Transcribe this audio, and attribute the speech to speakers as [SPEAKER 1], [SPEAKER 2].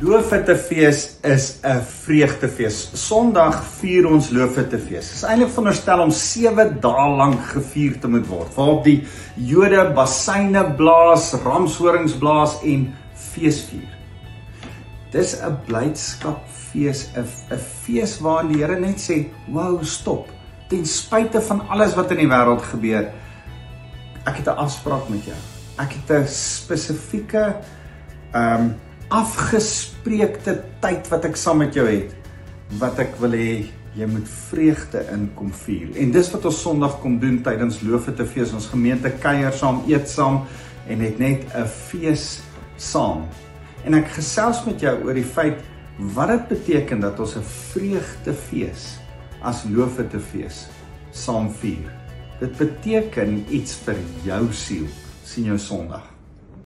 [SPEAKER 1] Loofhutefees is 'n vreugdefees. Sondag vier ons Loofhutefees. Dit is eintlik veronderstel om 7 dae lank gevier te moet word, waarop die Jode basyne blaas, ramshorings blaas en fees vier. Dis 'n blydskapfees, 'n fees waar die Here net sê, "Wow, stop. Ten spyte van alles wat in die wêreld gebeur, ek het 'n afspraak met jou. Ek het 'n spesifieke afgespreekte tyd wat ek saam met jou het, wat ek wil hê jy moet vreugde in kom vier." En dis wat ons Sondag kom doen tydens Loofhutefees. Ons gemeente kuier saam, eet saam en het net 'n fees saam. En ek gesels met jou oor die feit wat dit beteken dat ons 'n vreugdefees as Loofhutefees saam vier. Dit beteken iets vir jou siel. Sien jou Sondag.